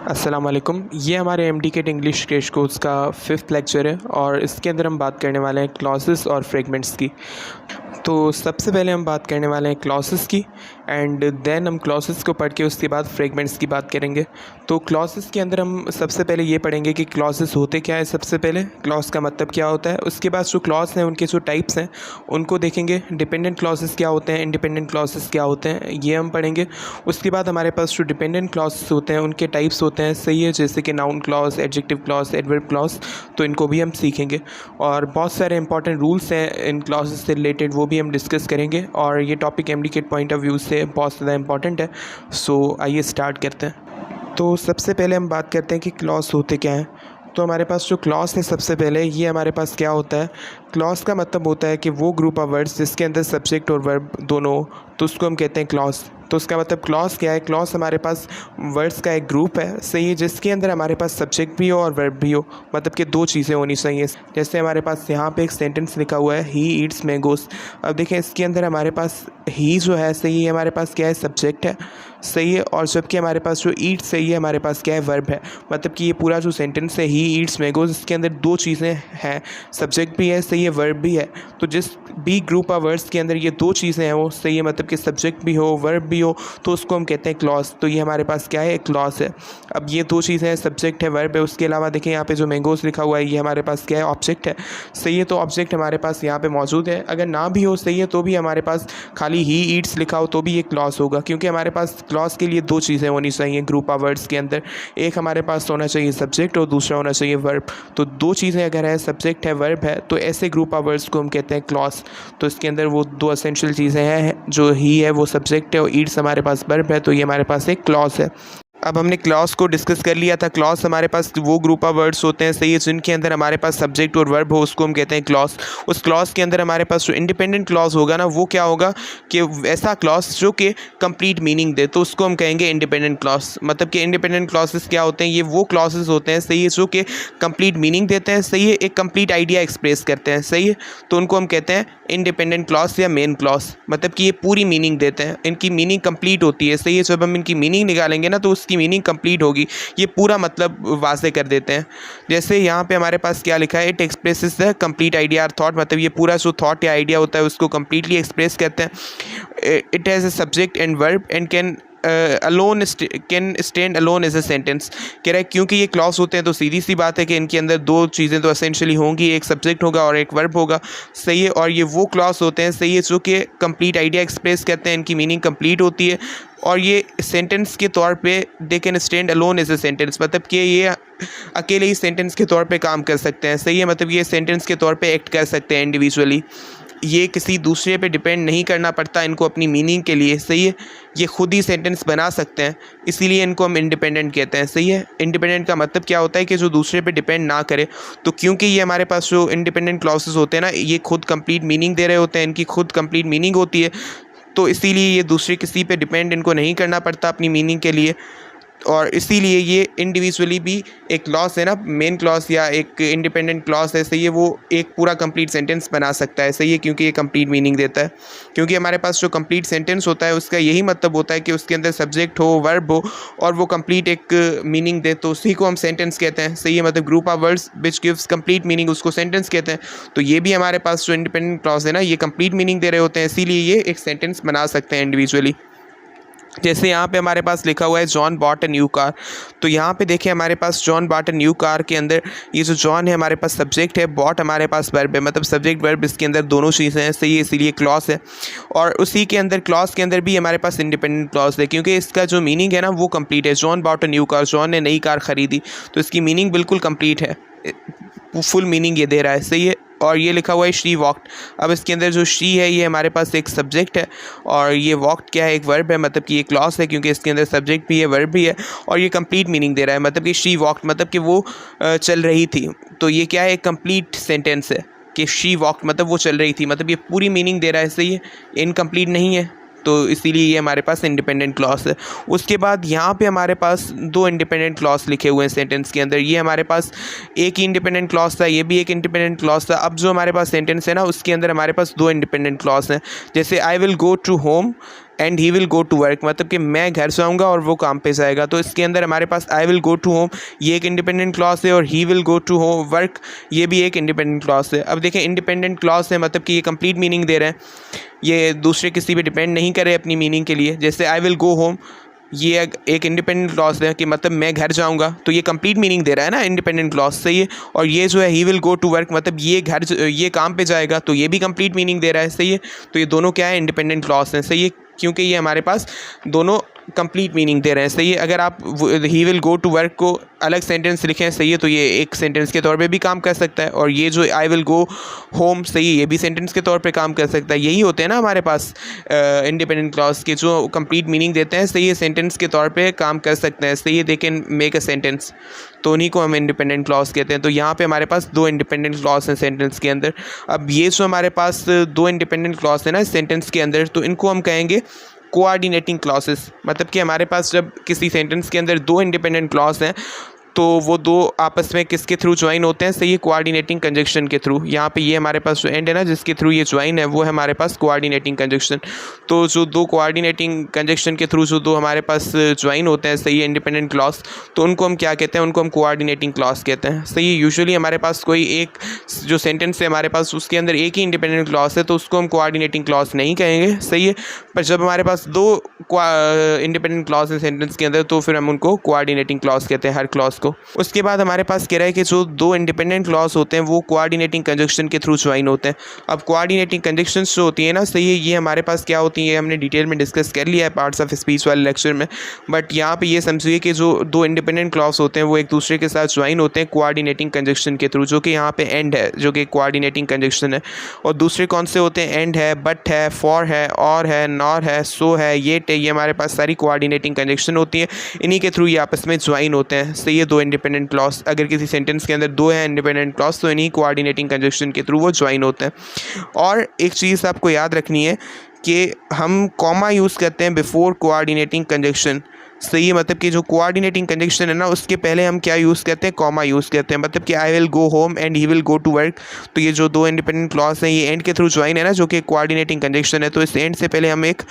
अस्सलाम वालेकुम। ये हमारे एमडीकेट इंग्लिश क्रैश कोर्स का 5th लेक्चर है और इसके अंदर हम बात करने वाले हैं क्लॉजेस और फ्रेगमेंट्स की। तो सबसे पहले हम बात करने वाले हैं क्लॉजेस की एंड देन हम क्लॉजेस को पढ़ के उसके बाद फ्रेगमेंट्स की बात करेंगे। तो क्लॉजेस के अंदर हम सबसे पहले ये पढ़ेंगे कि क्लॉजेस होते क्या है। सबसे पहले क्लॉज का मतलब क्या होता है, उसके बाद जो क्लॉज हैं उनके जो टाइप्स हैं उनको देखेंगे। डिपेंडेंट क्लॉजेस क्या होते हैं, इंडिपेंडेंट क्लॉजेस क्या होते हैं, ये हम पढ़ेंगे। उसके बाद हमारे पास जो डिपेंडेंट क्लॉजेस होते हैं उनके टाइप्स होते हैं, सही है, जैसे कि noun clause, adjective clause, adverb clause, तो इनको भी हम सीखेंगे। और बहुत सारे इंपॉर्टेंट रूल्स हैं इन क्लॉजेस से रिलेटेड, वो भी हम डिस्कस करेंगे। और ये topic MDCAT point of view से बहुत ज़्यादा इंपॉर्टेंट है। सो आइए स्टार्ट करते हैं। तो सबसे पहले हम बात करते हैं कि क्लॉज होते क्या हैं। तो हमारे पास जो क्लॉज है, सबसे पहले ये हमारे पास क्या होता है। क्लॉज का मतलब होता है कि वो ग्रुप ऑफ वर्ड्स जिसके अंदर सब्जेक्ट और वर्ब दोनों हो, तो उसको हम कहते हैं क्लॉज। तो उसका मतलब क्लॉज क्या है, क्लॉज हमारे पास वर्ड्स का एक ग्रुप है, सही है, जिसके अंदर हमारे पास सब्जेक्ट भी हो और वर्ब भी हो, मतलब कि दो चीज़ें होनी चाहिए। जैसे हमारे पास यहाँ पे एक सेंटेंस लिखा हुआ है, ही ईट्स मैंगोस। अब देखें इसके अंदर हमारे पास ही जो है, सही है, हमारे पास क्या है, सब्जेक्ट है, सही है, और जबकि हमारे पास जो ईट्स सही है, हमारे पास क्या है, वर्ब है। मतलब कि ये पूरा जो सेंटेंस है, ही ईट्स मैंगोस, इसके अंदर दो चीज़ें हैं, सब्जेक्ट भी है, सही है, वर्ब भी है। तो जिस भी ग्रुप ऑफ वर्ड्स के अंदर ये दो चीज़ें हैं वो, सही है, मतलब कि सब्जेक्ट भी हो, वर्ब भी हो, तो उसको हम कहते हैं क्लॉज। तो ये हमारे पास क्या है, क्लॉज है। अब ये दो चीज़ें हैं, सब्जेक्ट है, वर्ब है। उसके अलावा देखें यहाँ पे जो मैंगोस लिखा हुआ है, ये हमारे पास क्या है, ऑब्जेक्ट है, सही है। तो ऑब्जेक्ट हमारे पास यहाँ पे मौजूद है। अगर ना भी हो, सही है, तो भी हमारे पास खाली ही ईट्स लिखा हो तो भी ये क्लॉज होगा, क्योंकि हमारे पास क्लॉज के लिए दो चीज़ें होनी चाहिए ग्रुप ऑफ वर्ड्स के अंदर। एक हमारे पास होना चाहिए सब्जेक्ट और दूसरा होना चाहिए वर्ब। तो दो चीज़ें अगर है, सब्जेक्ट है, वर्ब है, तो ऐसे ग्रुप ऑफ वर्ड्स को हम कहते हैं क्लॉज। तो इसके अंदर वो दो एसेंशियल चीज़ें हैं, जो ही है वो सब्जेक्ट है और ईट्स हमारे पास वर्ब है, तो ये हमारे पास एक क्लॉज है। अब हमने क्लॉज को डिस्कस कर लिया था। क्लॉज हमारे पास वो ग्रुप ऑफ वर्ड्स होते हैं, सही है, जिनके अंदर हमारे पास सब्जेक्ट और वर्ब हो, उसको हम कहते हैं क्लॉज। उस क्लॉज के अंदर हमारे पास जो इंडिपेंडेंट क्लॉज होगा ना, वो क्या होगा कि ऐसा क्लॉज जो कि कंप्लीट मीनिंग दे, तो उसको हम कहेंगे इंडिपेंडेंट क्लॉज। मतलब कि इंडिपेंडेंट क्लॉजेस क्या होते हैं, ये वो क्लॉजेस होते हैं, सही है, जो कि कंप्लीट मीनिंग देते हैं, सही है, एक कंप्लीट आइडिया एक्सप्रेस करते हैं, सही है, तो उनको हम कहते हैं इंडिपेंडेंट क्लॉज या मेन क्लॉज। मतलब कि ये पूरी मीनिंग देते हैं, इनकी मीनिंग कंप्लीट होती है, सही है। जब हम इनकी मीनिंग निकालेंगे ना, तो उसकी मीनिंग कंप्लीट होगी, ये पूरा मतलब वाज़े कर देते हैं। जैसे यहाँ पे हमारे पास क्या लिखा है, it expresses the complete idea और थॉट, मतलब ये पूरा जो थॉट या आइडिया होता है उसको कंप्लीटली एक्सप्रेस करते हैं। It has a subject and verb and can can stand alone as a sentence. कह रहा है क्योंकि ये क्लॉज होते हैं तो सीधी सी बात है कि इनके अंदर दो चीज़ें तो एसेंशियली होंगी, एक सब्जेक्ट होगा और एक वर्ब होगा, सही है। और ये वो क्लॉज होते हैं, सही है, जो कि कंप्लीट आइडिया एक्सप्रेस करते हैं, इनकी मीनिंग कंप्लीट होती है और ये सेंटेंस के तौर पे they can stand alone as a sentence, मतलब कि ये अकेले ही सेंटेंस के तौर पे काम कर सकते हैं, सही है, मतलब ये सेंटेंस के तौर पे एक्ट कर सकते हैं इंडिविजुअली। ये किसी दूसरे पे डिपेंड नहीं करना पड़ता इनको अपनी मीनिंग के लिए, सही है, ये खुद ही सेंटेंस बना सकते हैं, इसीलिए इनको हम इंडिपेंडेंट कहते हैं, सही है। इंडिपेंडेंट का मतलब क्या होता है कि जो दूसरे पे डिपेंड ना करे। तो क्योंकि ये हमारे पास जो इंडिपेंडेंट क्लॉजेस होते हैं ना, ये खुद कंप्लीट मीनिंग दे रहे होते हैं, इनकी खुद कंप्लीट मीनिंग होती है, तो इसीलिए ये दूसरे किसी पे डिपेंड इनको नहीं करना पड़ता अपनी मीनिंग के लिए, और इसीलिए ये इंडिविजुअली भी एक क्लॉज है ना, मेन क्लॉज या एक इंडिपेंडेंट क्लॉज है, सही है, वो एक पूरा कंप्लीट सेंटेंस बना सकता है, सही है, क्योंकि ये कंप्लीट मीनिंग देता है। क्योंकि हमारे पास जो कंप्लीट सेंटेंस होता है उसका यही मतलब होता है कि उसके अंदर सब्जेक्ट हो, वर्ब हो और वो कंप्लीट एक मीनिंग दे, तो उसी को हम सेंटेंस कहते हैं, सही है, मतलब group of words which gives complete meaning, उसको सेंटेंस कहते हैं। तो ये भी हमारे पास जो इंडिपेंडेंट क्लॉज है ना, ये कंप्लीट मीनिंग दे रहे होते हैं, इसीलिए ये एक सेंटेंस बना सकते हैं इंडिविजुअली। जैसे यहाँ पे हमारे पास लिखा हुआ है John bought a new car. तो यहाँ पे देखिए हमारे पास John bought a new car के अंदर ये जो जॉन है हमारे पास सब्जेक्ट है, बॉट हमारे पास वर्ब है, मतलब सब्जेक्ट वर्ब इसके अंदर दोनों चीज़ें हैं, सही है, इसीलिए क्लॉज है। और उसी के अंदर क्लॉज के अंदर भी हमारे पास इंडिपेंडेंट क्लॉज है, क्योंकि इसका जो मीनिंग है ना वो कंप्लीट है। John bought a new car, John ने नई कार ख़रीदी, तो इसकी मीनिंग बिल्कुल कंप्लीट है, फुल मीनिंग ये दे रहा है, सही है। और ये लिखा हुआ है शी वॉक्ड। अब इसके अंदर जो शी है ये हमारे पास एक सब्जेक्ट है और ये वॉक्ड क्या है, एक वर्ब है, मतलब कि ये क्लॉज है, क्योंकि इसके अंदर सब्जेक्ट भी है, वर्ब भी है और ये कंप्लीट मीनिंग दे रहा है, मतलब कि शी वॉक्ड मतलब कि वो चल रही थी, तो ये क्या है, एक कंप्लीट सेंटेंस है कि शी वॉक्ड मतलब वो चल रही थी, मतलब ये पूरी मीनिंग दे रहा है, सही है, इनकम्प्लीट नहीं है, तो इसीलिए ये हमारे पास इंडिपेंडेंट क्लॉज है। उसके बाद यहाँ पे हमारे पास दो इंडिपेंडेंट क्लॉज लिखे हुए हैं सेंटेंस के अंदर। ये हमारे पास एक ही इंडिपेंडेंट क्लॉज था, ये भी एक इंडिपेंडेंट क्लॉज था। अब जो हमारे पास सेंटेंस है ना उसके अंदर हमारे पास दो इंडिपेंडेंट क्लॉज हैं। जैसे I will go to home, and he will go to work, मतलब कि मैं घर से आऊँगा और वो काम पे जाएगा। तो इसके अंदर हमारे पास I will go to home ये एक इंडिपेंडेंट क्लॉज है और he will go to home work ये भी एक इंडिपेंडेंट क्लॉज है। अब देखें इंडिपेंडेंट क्लॉज है मतलब कि ये कंप्लीट मीनिंग दे रहे हैं, ये दूसरे किसी पे डिपेंड नहीं करे अपनी मीनिंग के लिए। जैसे आई विल गो होम ये एक इंडिपेंडेंट क्लॉज है कि मतलब मैं घर जाऊंगा, तो ये कंप्लीट मीनिंग दे रहा है ना इंडिपेंडेंट क्लॉज से ये। और ये जो है he will go to work मतलब ये काम पे जाएगा, तो ये भी कंप्लीट मीनिंग दे रहा है, सही है। तो ये दोनों क्या है इंडिपेंडेंट क्लॉज हैं, सही है, क्योंकि ये हमारे पास दोनों कंप्लीट मीनिंग दे रहे हैं, सही है। अगर आप he will go to work को अलग सेंटेंस लिखें, सही है, तो ये एक सेंटेंस के तौर पे भी काम कर सकता है। और ये जो आई विल गो होम सही है ये भी सेंटेंस के तौर पे काम कर सकता है। यही होते हैं ना हमारे पास इंडिपेंडेंट क्लॉज के जो कंप्लीट मीनिंग देते हैं, सही है, सेंटेंस के तौर पे काम कर सकते हैं, सही है, they can make a sentence, तो उन्हीं को हम इंडिपेंडेंट क्लॉज कहते हैं। तो यहाँ पे हमारे पास दो इंडिपेंडेंट क्लॉज हैं सेंटेंस के अंदर। अब ये जो हमारे पास दो इंडिपेंडेंट क्लॉज है ना सेंटेंस के अंदर, तो इनको हम कहेंगे कोऑर्डिनेटिंग क्लॉसेस। मतलब कि हमारे पास जब किसी सेंटेंस के अंदर दो इंडिपेंडेंट क्लॉज हैं तो वो दो आपस में किसके थ्रू ज्वाइन होते हैं, सही है, कोऑर्डिनेटिंग कंजक्शन के थ्रू। यहाँ पे ये हमारे पास जो एंड है ना जिसके थ्रू ये ज्वाइन है वो है हमारे पास कोऑर्डिनेटिंग कंजक्शन। तो जो दो कोऑर्डिनेटिंग कंजक्शन के थ्रू जो दो हमारे पास ज्वाइन होते हैं, सही है, इंडिपेंडेंट क्लॉज, तो उनको हम क्या कहते हैं, उनको हम कोऑर्डिनेटिंग क्लॉज कहते हैं, सही है। यूजुअली हमारे पास कोई एक जो सेंटेंस है हमारे पास उसके अंदर एक ही इंडिपेंडेंट क्लॉज है तो उसको हम कोऑर्डिनेटिंग क्लॉज नहीं कहेंगे, सही है। पर जब हमारे पास दो इंडिपेंडेंट क्लॉज है सेंटेंस के अंदर तो फिर हम उनको कोऑर्डिनेटिंग क्लॉज कहते हैं हर क्लॉज को। उसके बाद हमारे पास कह रहा है कि जो दो इंडिपेंडेंट क्लॉज होते हैं वो कोऑर्डिनेटिंग कंजक्शन के थ्रू ज्वाइन होते हैं। अब कोऑर्डिनेटिंग कंजक्शंस जो होती है ना, सही है, ये हमारे पास क्या होती है हमने डिटेल में डिस्कस कर लिया है पार्ट्स ऑफ स्पीच वाले लेक्चर में। बट यहाँ पे ये समझिए कि जो दो इंडिपेंडेंट क्लॉज होते हैं वो एक दूसरे के साथ ज्वाइन होते हैं कोऑर्डिनेटिंग कंजक्शन के थ्रू, जो कि यहाँ पे एंड है जो कि कोऑर्डिनेटिंग कंजक्शन है। और दूसरे कौन से होते हैं, एंड है, बट है, फॉर है, और है, नॉर है, सो है, येट है, ये हमारे पास सारी कोऑर्डिनेटिंग कंजक्शन होती है। इन्हीं के थ्रू ये आपस में ज्वाइन होते हैं, सही है, दो इंडिपेंडेंट क्लॉज। अगर किसी सेंटेंस के अंदर दो है इंडिपेंडेंट क्लॉज तो इन्हीं कोऑर्डिनेटिंग कंजक्शन के थ्रू वो ज्वाइन होते हैं। और एक चीज़ आपको याद रखनी है कि हम कॉमा यूज़ करते हैं बिफोर कोऑर्डिनेटिंग कंजक्शन, सही है। मतलब कि जो कोऑर्डिनेटिंग कंजक्शन है ना उसके पहले हम क्या यूज़ करते हैं, कॉमा यूज़ करते हैं। मतलब कि I will go home and he will go to work, तो ये जो दो इंडिपेंडेंट क्लॉज हैं ये एंड के थ्रू ज्वाइन है ना जो कि कोऑर्डिनेटिंग कंजक्शन है, तो इस एंड से पहले हम एक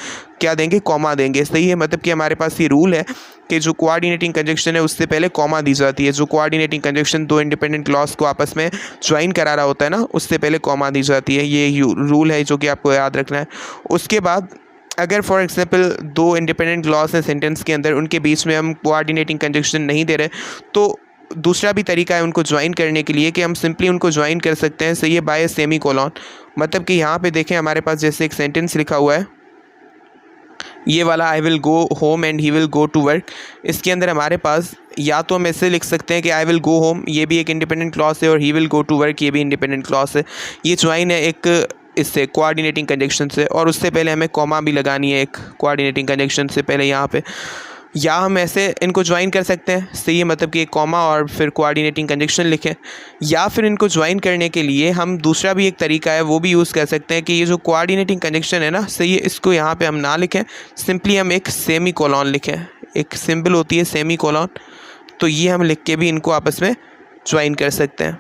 क्या देंगे, कॉमा देंगे, सही है। मतलब कि हमारे पास ये रूल है कि जो कोऑर्डिनेटिंग कंजक्शन है उससे पहले कॉमा दी जाती है। जो कोऑर्डिनेटिंग कंजक्शन दो इंडिपेंडेंट क्लॉज को आपस में ज्वाइन करा रहा होता है ना उससे पहले कॉमा दी जाती है, ये रूल है जो कि आपको याद रखना है। उसके बाद अगर फॉर एग्जांपल दो इंडिपेंडेंट क्लॉज हैं सेंटेंस के अंदर, उनके बीच में हम कोऑर्डिनेटिंग कंजक्शन नहीं दे रहे, तो दूसरा भी तरीका है उनको ज्वाइन करने के लिए कि हम सिंपली उनको ज्वाइन कर सकते हैं, सही है, बाय सेमी कोलॉन। मतलब कि यहाँ पे देखें हमारे पास जैसे एक सेंटेंस लिखा हुआ है ये वाला, I will go home and he will go to work, इसके अंदर हमारे पास या तो हम ऐसे लिख सकते हैं कि आई विल गो होम ये भी एक इंडिपेंडेंट क्लॉज है और he will go to work ये भी इंडिपेंडेंट क्लॉज है। ये ज्वाइन है एक इससे कोऑर्डिनेटिंग कंजक्शन से, और उससे पहले हमें कॉमा भी लगानी है एक कोऑर्डिनेटिंग कंजक्शन से पहले यहाँ पे। या हम ऐसे इनको ज्वाइन कर सकते हैं, सही है, मतलब कि एक कॉमा और फिर कोऑर्डिनेटिंग कंजक्शन लिखें। या फिर इनको ज्वाइन करने के लिए हम दूसरा भी एक तरीका है वो भी यूज़ कर सकते हैं कि ये जो कोऑर्डिनेटिंग कंजक्शन है ना, सही है, इसको यहाँ पे हम ना लिखें, सिंपली हम एक सेमी कोलॉन लिखें, एक सिंबल होती है सेमी कोलॉन, तो ये हम लिख के भी इनको आपस में ज्वाइन कर सकते हैं।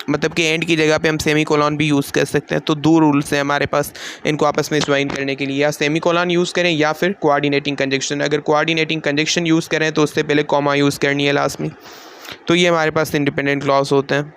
मतलब कि एंड की जगह पे हम सेमी कोलॉन भी यूज़ कर सकते हैं। तो दो रूल्स हैं हमारे पास इनको आपस में ज्वाइन करने के लिए, या सेमी कोलॉन यूज़ करें या फिर कोऑर्डिनेटिंग कंजक्शन। अगर कोऑर्डिनेटिंग कंजक्शन यूज़ करें तो उससे पहले कॉमा यूज़ करनी है लास्ट में। तो ये हमारे पास इंडिपेंडेंट क्लॉज होते हैं।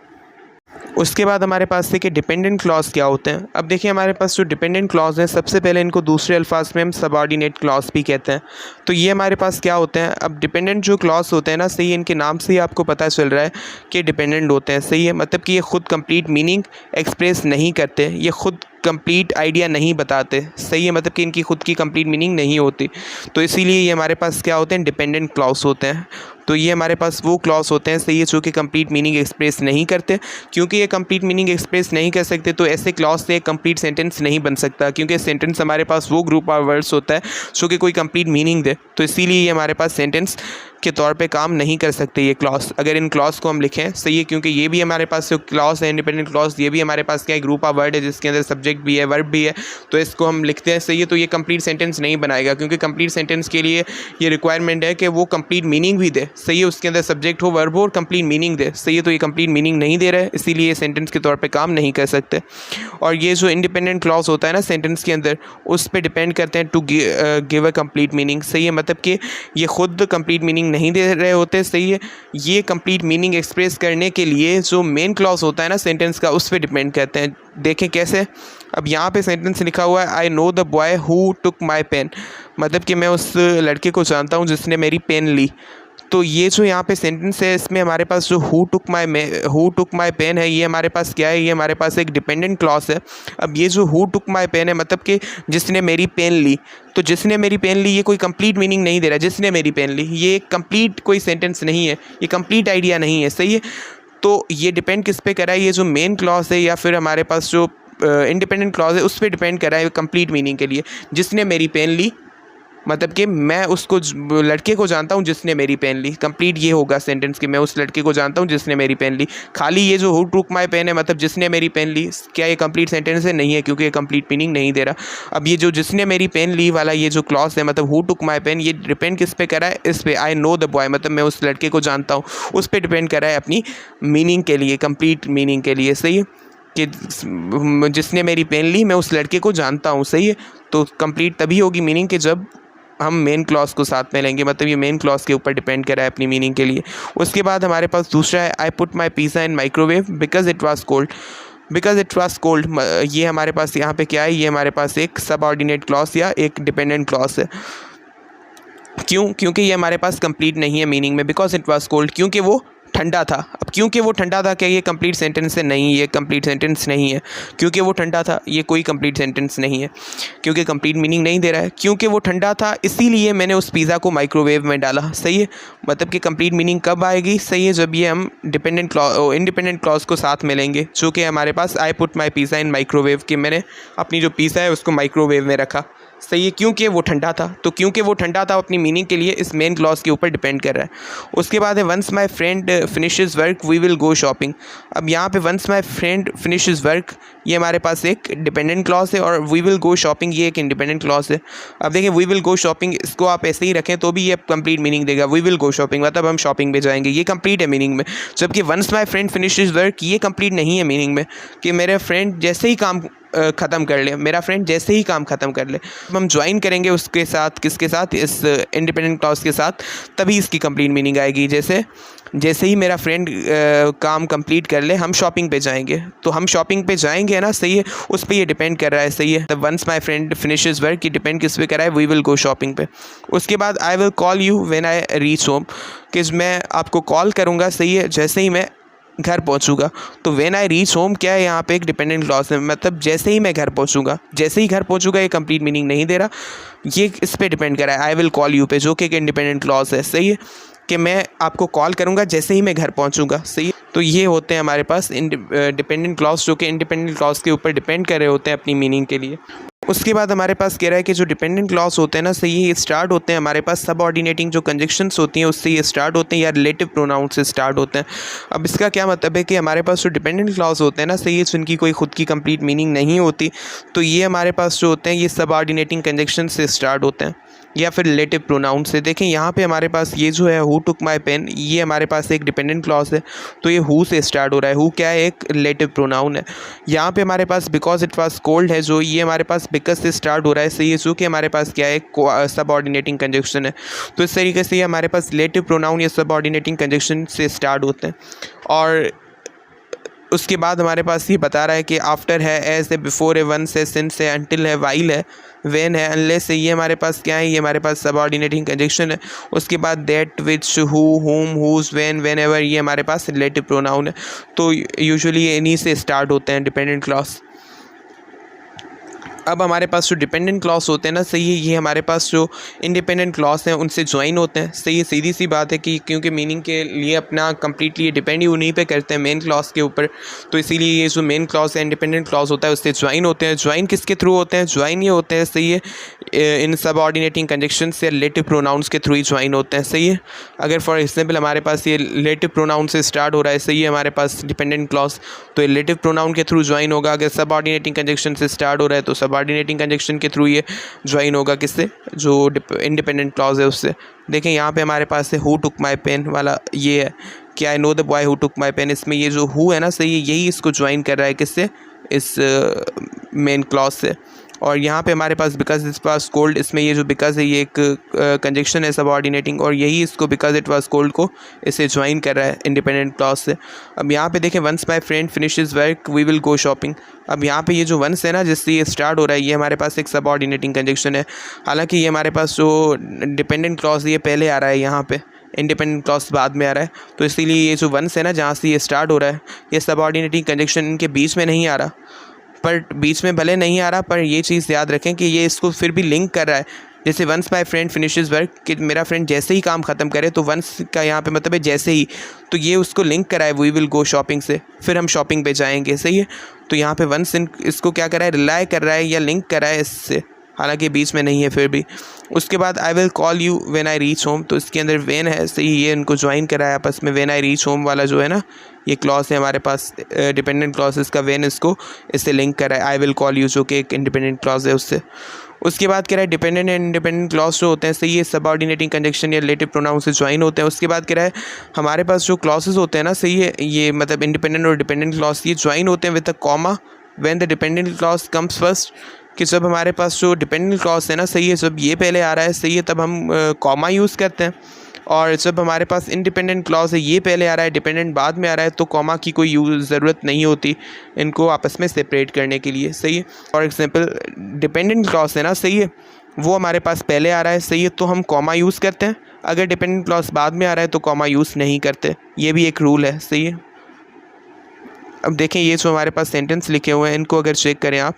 उसके बाद हमारे पास देखिए डिपेंडेंट क्लॉज क्या होते हैं। अब देखिए हमारे पास जो डिपेंडेंट क्लॉज हैं सबसे पहले इनको दूसरे अल्फाज में हम सबऑर्डिनेट क्लॉज भी कहते हैं। तो ये हमारे पास क्या होते हैं, अब डिपेंडेंट जो क्लॉज होते हैं ना, सही है, इनके नाम से ही आपको पता चल रहा है कि डिपेंडेंट होते हैं, सही है। मतलब कि ये खुद कंप्लीट मीनिंग एक्सप्रेस नहीं करते, ये खुद कंप्लीट आइडिया नहीं बताते, सही है, मतलब कि इनकी खुद की कंप्लीट मीनिंग नहीं होती। तो इसीलिए ये हमारे पास क्या होते हैं, डिपेंडेंट क्लॉज होते हैं। तो ये हमारे पास वो क्लॉज होते हैं, सही है, जो कि कंप्लीट मीनिंग एक्सप्रेस नहीं करते। क्योंकि ये कंप्लीट मीनिंग एक्सप्रेस नहीं कर सकते तो ऐसे क्लॉज से एक कंप्लीट सेंटेंस नहीं बन सकता, क्योंकि सेंटेंस हमारे पास वो ग्रुप ऑफ वर्ड्स होता है जो कि कोई कंप्लीट मीनिंग दे। तो इसीलिए ये हमारे पास सेंटेंस के तौर पे काम नहीं कर सकते ये क्लॉज। अगर इन क्लॉज को हम लिखें, सही है, क्योंकि ये भी हमारे पास जो क्लॉज है इंडिपेंडेंट क्लॉज, ये भी हमारे पास क्या है, ग्रुप ऑफ वर्ड है जिसके अंदर सब्जेक्ट भी है, वर्ब भी है, तो इसको हम लिखते हैं, सही है। तो ये कंप्लीट सेंटेंस नहीं बनाएगा, क्योंकि कंप्लीट सेंटेंस के लिए ये रिक्वायरमेंट है कि वो कंप्लीट मीनिंग भी दे, सही है, उसके अंदर सब्जेक्ट हो, वर्ब हो और कंप्लीट मीनिंग दे, सही है। तो ये कंप्लीट मीनिंग नहीं दे रहा है, इसीलिए ये सेंटेंस के तौर पर काम नहीं कर सकते। और ये जो इंडिपेंडेंट क्लॉज होता है ना सेंटेंस के अंदर, उस पर डिपेंड करते हैं to give a complete meaning, सही है। मतलब कि ये खुद कंप्लीट मीनिंग नहीं दे रहे होते, सही है। ये कंप्लीट मीनिंग एक्सप्रेस करने के लिए जो मेन क्लॉज होता है ना सेंटेंस का, उस पर डिपेंड करते हैं। देखें कैसे। अब यहाँ पे सेंटेंस लिखा हुआ है, I know the boy who took my pen, मतलब कि मैं उस लड़के को जानता हूँ जिसने मेरी पेन ली। तो ये जो यहाँ पे सेंटेंस है, इसमें हमारे पास जो हु टुक माई पेन है, ये हमारे पास क्या है, ये हमारे पास एक डिपेंडेंट क्लॉज है। अब ये जो हु टुक माई पेन है, मतलब कि जिसने मेरी पेन ली, तो जिसने मेरी पेन ली ये कोई कंप्लीट मीनिंग नहीं दे रहा। जिसने मेरी पेन ली ये कंप्लीट कोई सेंटेंस नहीं है, ये कंप्लीट आइडिया नहीं है, सही है। तो ये डिपेंड किस पे कर रहा है, ये जो मेन क्लॉज है या फिर हमारे पास जो इंडिपेंडेंट क्लॉज है, उस पर डिपेंड कर रहा है कंप्लीट मीनिंग के लिए। जिसने मेरी पेन ली, मतलब कि मैं उसको लड़के को जानता हूँ जिसने मेरी पेन ली, कंप्लीट ये होगा सेंटेंस कि मैं उस लड़के को जानता हूँ जिसने मेरी पेन ली। खाली ये जो हु टुक माई पेन है, मतलब जिसने मेरी पेन ली, क्या ये कंप्लीट सेंटेंस है? नहीं है, क्योंकि ये कंप्लीट मीनिंग नहीं दे रहा। अब ये जो जिसने मेरी पेन ली वाला ये जो क्लॉज है, मतलब हु टुक माई पेन, ये डिपेंड किस पे कर रहा है? इस पे, आई नो द बॉय, मतलब मैं उस लड़के को जानता हूँ, उस पर डिपेंड कर रहा है अपनी मीनिंग के लिए, कंप्लीट मीनिंग के लिए, सही है, कि जिसने मेरी पेन ली मैं उस लड़के को जानता हूँ, सही है। तो कंप्लीट तभी होगी मीनिंग कि जब हम मेन क्लॉज को साथ में लेंगे, मतलब ये मेन क्लॉज के ऊपर डिपेंड कर रहा है अपनी मीनिंग के लिए। उसके बाद हमारे पास दूसरा है, आई put my pizza in microwave because it was cold. Because it was cold, ये हमारे पास यहाँ पे क्या है, ये हमारे पास एक सबऑर्डिनेट क्लॉज या एक डिपेंडेंट क्लॉज है। क्यों? क्योंकि ये हमारे पास कंप्लीट नहीं है मीनिंग में। बिकॉज इट वाज कोल्ड, क्योंकि वो ठंडा था। अब क्योंकि वो ठंडा था, क्या ये कंप्लीट सेंटेंस है? नहीं, ये कंप्लीट सेंटेंस नहीं है। क्योंकि वो ठंडा था, ये कोई कंप्लीट सेंटेंस नहीं है, क्योंकि कंप्लीट मीनिंग नहीं दे रहा है। क्योंकि वो ठंडा था इसीलिए मैंने उस पिज़्ज़ा को माइक्रोवेव में डाला, सही है। मतलब कि कंप्लीट मीनिंग कब आएगी? सही है, जब ये हम इंडिपेंडेंट क्लॉज को साथ में लेंगे, जो कि हमारे पास I put my pizza in microwave, कि मैंने अपनी जो पिज़्ज़ा है उसको माइक्रोवेव में रखा, सही है, क्योंकि वो ठंडा था। तो क्योंकि वो ठंडा था अपनी मीनिंग के लिए इस मेन क्लॉज के ऊपर डिपेंड कर रहा है। उसके बाद है, once my friend finishes work we will go shopping. अब यहाँ पे once my friend finishes work, ये हमारे पास एक डिपेंडेंट क्लॉज है, और वी विल गो शॉपिंग ये एक इंडिपेंडेंट क्लॉज है। अब देखिए, वी विल गो शॉपिंग, इसको आप ऐसे ही रखें तो भी ये कंप्लीट मीनिंग देगा। वी विल गो शॉपिंग मतलब हम शॉपिंग पे जाएंगे, ये कंप्लीट है मीनिंग में। जबकि once my friend finishes work ये कंप्लीट नहीं है मीनिंग में, कि मेरे फ्रेंड जैसे ही काम ख़त्म कर ले, मेरा फ्रेंड जैसे ही काम ख़त्म कर ले, हम ज्वाइन करेंगे उसके साथ, किसके साथ? इस इंडिपेंडेंट क्लॉज के साथ, तभी इसकी कंप्लीट मीनिंग आएगी। जैसे ही मेरा फ्रेंड काम कंप्लीट कर ले हम शॉपिंग पे जाएंगे, तो हम शॉपिंग पे जाएंगे ना, सही है, उस पर ये डिपेंड कर रहा है, सही है। The once my friend finishes work ये डिपेंड किस पे कर रहा है? वी विल गो शॉपिंग पे। उसके बाद I will call you when I reach home, कि मैं आपको कॉल करूँगा, सही है, जैसे ही मैं घर पहुंचूंगा। तो व्हेन आई रीच होम क्या है? यहाँ पे एक डिपेंडेंट क्लॉज है, मतलब जैसे ही मैं घर पहुंचूंगा, जैसे ही घर पहुंचूंगा, ये कंप्लीट मीनिंग नहीं दे रहा, ये इस पे डिपेंड कर रहा है, आई विल कॉल यू पे, जो कि एक इंडिपेंडेंट क्लॉज है, सही है, कि मैं आपको कॉल करूंगा जैसे ही मैं घर पहुंचूंगा, सही है। तो ये होते हैं हमारे पास डिपेंडेंट क्लॉज, जो कि इंडिपेंडेंट क्लॉज के ऊपर डिपेंड कर रहे होते हैं अपनी मीनिंग के लिए। उसके बाद हमारे पास कह रहा है कि जो डिपेंडेंट क्लॉज होते हैं ना, सही ये स्टार्ट होते हैं हमारे पास सबऑर्डिनेटिंग जो कंजक्शंस होती हैं उससे ये स्टार्ट होते हैं, या रिलेटिव प्रोनाउन से स्टार्ट होते हैं। अब इसका क्या मतलब है कि हमारे पास जो डिपेंडेंट क्लॉज होते हैं ना, सही जिनकी कोई खुद की कंप्लीट मीनिंग नहीं होती, तो ये हमारे पास जो होते हैं ये सबऑर्डिनेटिंग कंजक्शन से स्टार्ट होते हैं, या फिर रिलेटिव प्रोनाउन से। देखें यहाँ पे हमारे पास ये जो है हु टुक माई पेन, ये हमारे पास एक डिपेंडेंट क्लॉज है, तो ये हु से स्टार्ट हो रहा है। हु क्या है? एक रिलेटिव प्रोनाउन है। यहाँ पे हमारे पास बिकॉज इट वाज कोल्ड है, जो ये हमारे पास बिकॉज से स्टार्ट हो रहा है, सही है, जो कि हमारे पास क्या है? सबऑर्डिनेटिंग कंजक्शन है। तो इस तरीके से हमारे पास रिलेटिव प्रोनाउन या सबऑर्डिनेटिंग कंजक्शन से स्टार्ट होते हैं। और उसके बाद हमारे पास ये बता रहा है कि आफ्टर है, एज है, बिफोर है, वंस है, सिंस है, अंटिल है, वाइल है, व्हेन है, अनलेस है, ये हमारे पास क्या है? ये हमारे पास सबऑर्डिनेटिंग कंजक्शन है। उसके बाद दैट, विच, हु, हुम, हुज, व्हेन, व्हेनेवर, ये हमारे पास रिलेटिव प्रोनाउन है। तो यूजुअली इन्हीं से स्टार्ट होते हैं डिपेंडेंट क्लॉज। अब हमारे पास जो डिपेंडेंट क्लॉज होते हैं ना, सही है, ये हमारे पास जो इंडिपेंडेंट क्लॉज हैं उनसे ज्वाइन होते हैं। सही है, सीधी सी बात है कि क्योंकि मीनिंग के लिए अपना कंप्लीटली डिपेंड ही उन्हीं पे करते हैं मेन क्लॉज के ऊपर, तो इसीलिए ये जो मेन क्लॉज है इंडिपेंडेंट क्लॉज होता है उससे ज्वाइन होते हैं। ज्वाइन किसके थ्रू होते हैं? ज्वाइन ये होते हैं, सही है, इन सबऑर्डिनेटिंग कंजंक्शन से रिलेटिव प्रोनाउंस के थ्रू ही ज्वाइन होते हैं। सही है, अगर फॉर एग्जाम्पल हमारे पास ये रिलेटिव प्रोनाउन से स्टार्ट हो रहा है, सही है, हमारे पास डिपेंडेंट क्लॉज, तो रिलेटिव प्रोनाउन के थ्रू ज्वाइन होगा। अगर सबऑर्डिनेटिंग कंजंक्शन से स्टार्ट हो रहा है तो सबऑर्डिनेटिंग कंजंक्शन के थ्रू ये ज्वाइन होगा, किससे? जो इंडिपेंडेंट क्लॉज है उससे। देखें यहाँ पे हमारे पास है हु टुक माई पेन वाला, ये है कि I know the boy who took my pen. इसमें ये जो हु है ना, सही है, यही इसको ज्वाइन कर रहा है, किससे? इस मेन क्लॉज से। और यहाँ पे हमारे पास बिकॉज इट वाज कोल्ड, इसमें ये जो बिकॉज है ये एक कंजंक्शन है सबऑर्डिनेटिंग, और यही इसको बिकॉज इट वाज कोल्ड को इसे ज्वाइन कर रहा है इंडिपेंडेंट क्लॉज से। अब यहाँ पे देखें once my friend finishes work we will go shopping. अब यहाँ पे ये जो वंस है ना जिससे ये स्टार्ट हो रहा है, ये हमारे पास एक सबऑर्डिनेटिंग कंजंक्शन है। हालांकि ये हमारे पास जो डिपेंडेंट क्लॉज ये पहले आ रहा है, यहाँ पे इंडिपेंडेंट क्लॉज बाद में आ रहा है, तो इसीलिए ये जो वंस है ना जहाँ से ये स्टार्ट हो रहा है, ये सबऑर्डिनेटिंग कंजंक्शन इनके बीच में नहीं आ रहा। पर बीच में भले नहीं आ रहा, पर ये चीज़ याद रखें कि ये इसको फिर भी लिंक कर रहा है। जैसे once my friend finishes work, कि मेरा फ्रेंड जैसे ही काम ख़त्म करे, तो वंस का यहाँ पे मतलब है जैसे ही, तो ये उसको लिंक करा है वी विल गो शॉपिंग से, फिर हम शॉपिंग पे जाएंगे। सही है, तो यहाँ पे वंस इसको क्या कर रहा है? रिलाई कर रहा है या लिंक कर रहा है इससे, हालांकि बीच में नहीं है फिर भी। उसके बाद I will call you when I reach home, तो इसके अंदर वेन है, सही, ये इनको ज्वाइन करा है आपस में। व्हेन आई रीच होम वाला जो है ना, ये क्लॉज है हमारे पास डिपेंडेंट क्लॉज, इसका वेन इसको इससे लिंक करा है आई विल कॉल यू, जो कि एक इंडिपेंडेंट क्लॉज है उससे। उसके बाद कह रहा है डिपेंडेंट एंड इंडिपेंडेंट क्लॉज जो होते हैं, सही, ये सबऑर्डिनेटिंग कंजंक्शन या रिलेटिव प्रोनाउन से ज्वाइन होते हैं। उसके बाद कह रहा है हमारे पास जो क्लॉजेस होते हैं ना, सही है, ये मतलब इंडिपेंडेंट और डिपेंडेंट क्लॉज ये ज्वाइन होते हैं with a comma when the dependent clause comes first, कि जब हमारे पास जो डिपेंडेंट क्लॉज है ना, सही है, जब ये पहले आ रहा है, सही है, तब हम कॉमा यूज़ करते हैं। और जब हमारे पास इंडिपेंडेंट क्लॉज है, ये पहले आ रहा है, डिपेंडेंट बाद में आ रहा है, तो कॉमा की कोई ज़रूरत नहीं होती इनको आपस में सेपरेट करने के लिए। सही है, फॉर एग्जांपल डिपेंडेंट क्लॉज है ना, सही है, वो हमारे पास पहले आ रहा है, सही है, तो हम कॉमा यूज़ करते हैं। अगर डिपेंडेंट क्लॉज बाद में आ रहा है तो कॉमा यूज़ नहीं करते, ये भी एक रूल है। सही है, अब देखें ये जो हमारे पास सेंटेंस लिखे हुए हैं, इनको अगर चेक करें आप,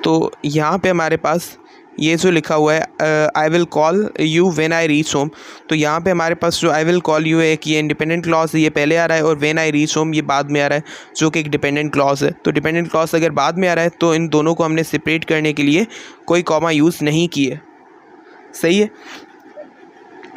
तो यहाँ पे हमारे पास ये जो लिखा हुआ है I will call you when I reach home, तो यहाँ पे हमारे पास जो आई विल कॉल यू है, एक ये इंडिपेंडेंट क्लॉज है, ये पहले आ रहा है, और व्हेन आई रीच होम ये बाद में आ रहा है, जो कि एक डिपेंडेंट क्लॉज है। तो डिपेंडेंट क्लॉज अगर बाद में आ रहा है तो इन दोनों को हमने सेपरेट करने के लिए कोई कॉमा यूज़ नहीं किए। सही है,